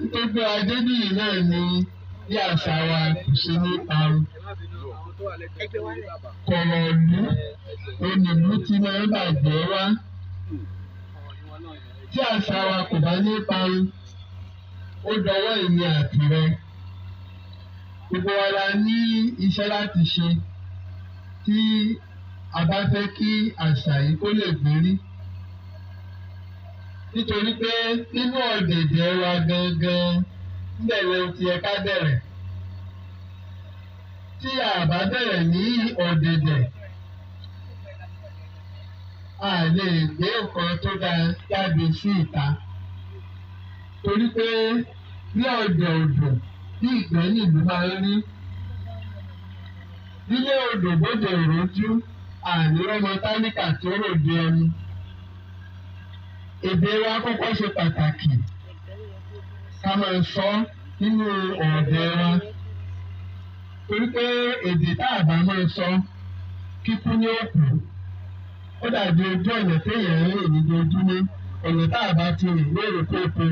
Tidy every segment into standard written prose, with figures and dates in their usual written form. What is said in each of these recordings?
Gbogbo Adébíyì náà ni bí àṣà wa kò ṣe ní parun. Kọ̀rọ̀lú onílù tí máa ń bàjẹ́ wá. Tí àṣà wa kò bá ní parun, ó dọwọ́ èmi àti rẹ. Gbogbo wa la ní iṣẹ́ láti ṣe tí a bá fẹ́ kí àṣà yìí kó lè gbérí. Nítorí pé nínú ọ̀dẹ̀dẹ̀ wa gangan níbẹ̀ ló ti yẹ ká bẹ̀rẹ̀. Tí a bá bẹ̀rẹ̀ ní ọ̀dẹ̀dẹ̀, a lè gbé nǹkan tó dáa jáde sí ìta. Torí pé bí ọ̀dẹ̀ odò bí ìgbẹ́ nìlú máa ń rí. Nílé odò bóde òrójú, àní ọmọ tálíkà tó ròde ẹni. Èdè wa kọ́kọ́ ṣe pàtàkì. Ká máa sọ nínú ọ̀dẹ̀ wa. Torí pé èdè tá a bá máa sọ kíkú ní òkú. Ó dàbí ojú ọ̀nà téèyàn ń rìn lójoojúmọ́. Ọ̀nà tá a bá ti rìn lóòrèkóòrè.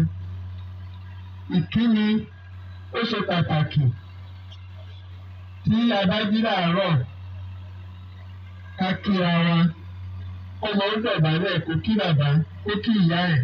Ìkíni ó ṣe pàtàkì. Tí a bá jí láàárọ̀, ká kíra wa. Ọmọ ń dọ̀bálẹ̀ kó kí bàbá, kó kí ìyá ẹ̀.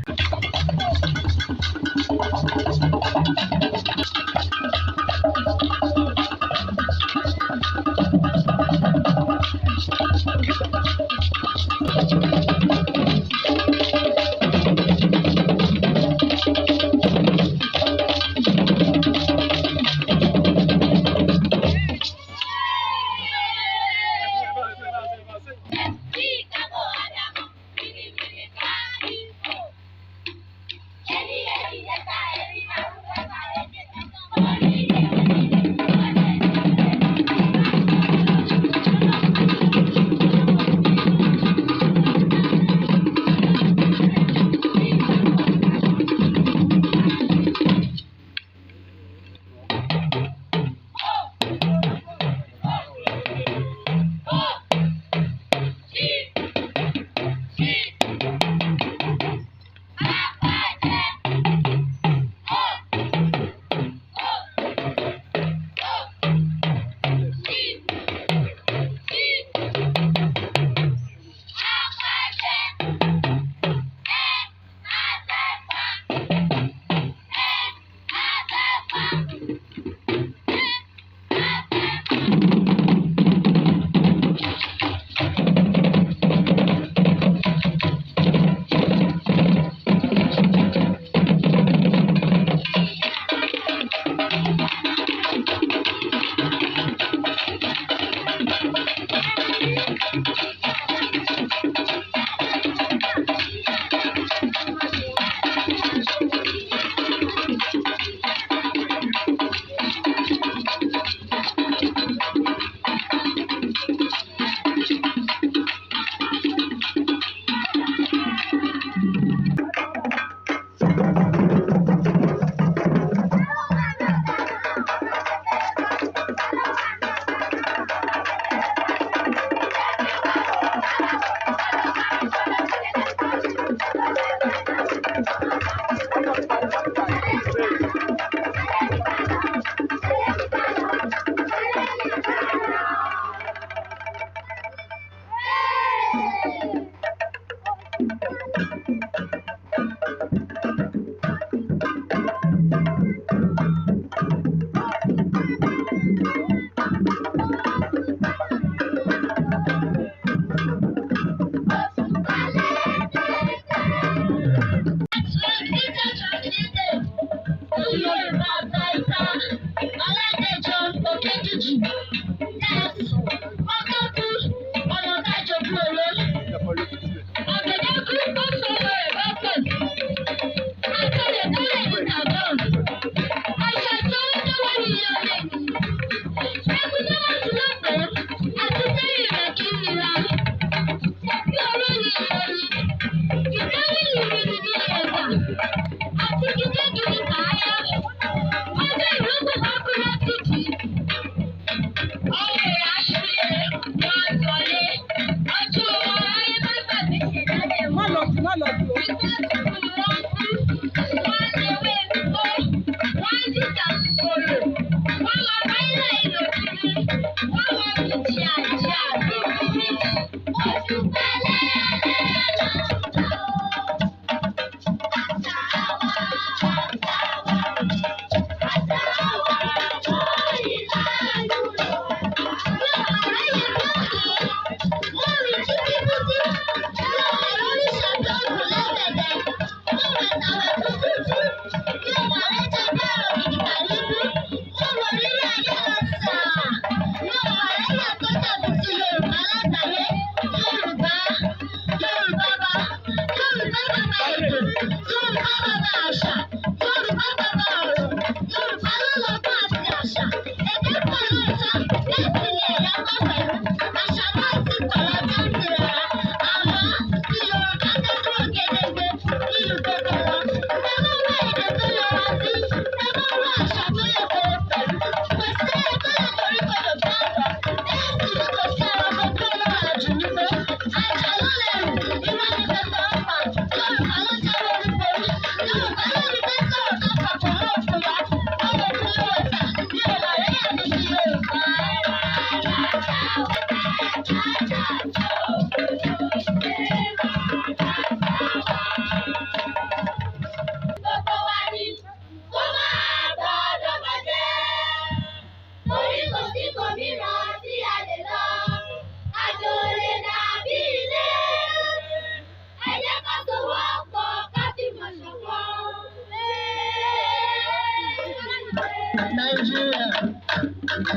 Nigeria,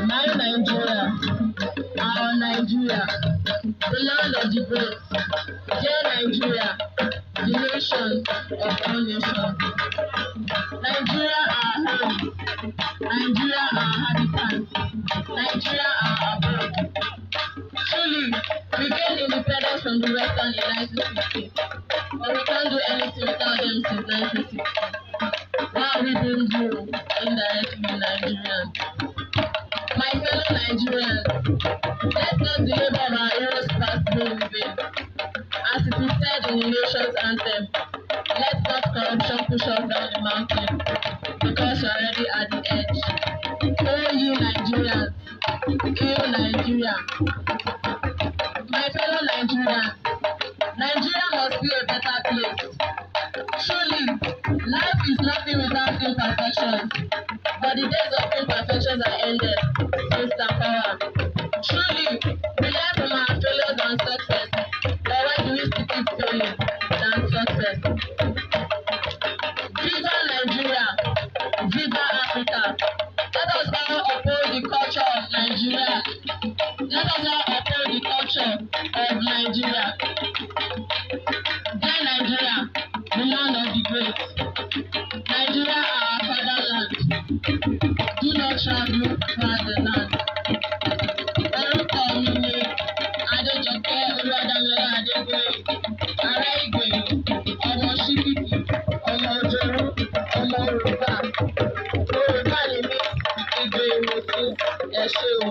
my Nigeria, our Nigeria, the land of the great, dear Nigeria, the nation of all nations. Nigeria our home, Nigeria our habitat, Nigeria our abode. Truly, we gained independence from the Western in 1960, but we can't do anything without them since 1960. What are we doing here indirectly Nigerians? My fellow Nigerians, let's not the labor of our heroes past go in vain. As it is said in the nation's anthem, let's not corruption push us down the mountain, because we're already at the edge. Oh, you Nigerians, you Nigeria. My fellow Nigerians, Nigeria must be a better place. Truly, life is nothing without imperfections, but the days of imperfections are ended. Mr. Power. Truly, we learn from our failures and success, but why do we still keep failing than success? Viva Nigeria! Viva Africa! Let us all uphold the culture of Nigeria. Let us all uphold the culture of Nigeria. Dear Nigeria, the land of the great. Nigeria, our fatherland. Do not travel far the land. Orúkọ mi ni Adéjọkẹ́ Olúwadámilọ́lá Adégoyè, ará Ìgbòho, ọmọ Ṣíkìtì, ọmọ Òjòrú, ọmọ Yorùbá. Yorùbá ni mí, Ìgbòho Ìmọ̀tún, ẹ ṣé o.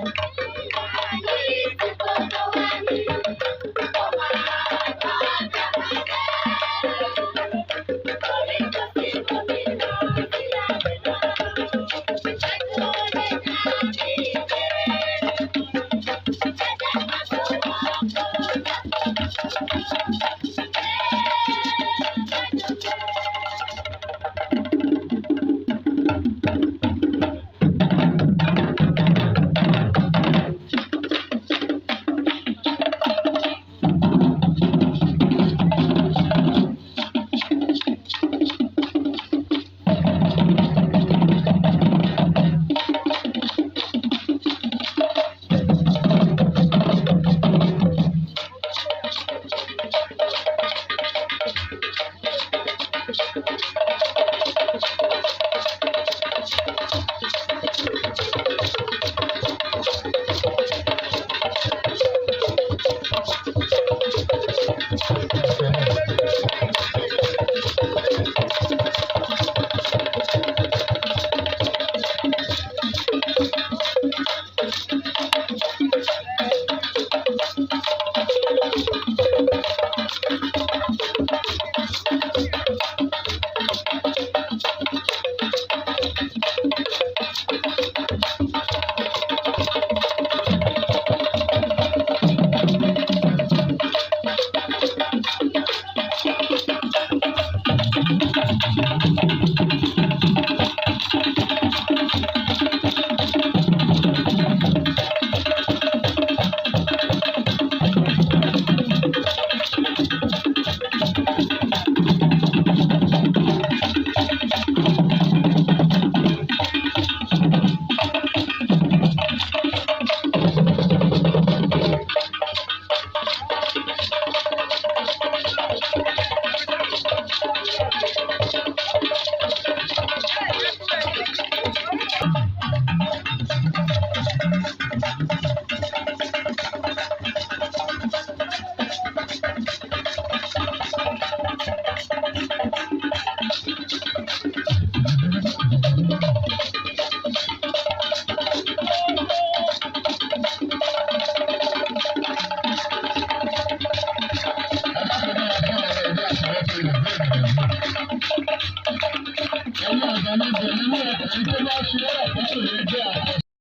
àǹfààní ibẹ̀ nínú ọkùnrin tó bá ṣe é.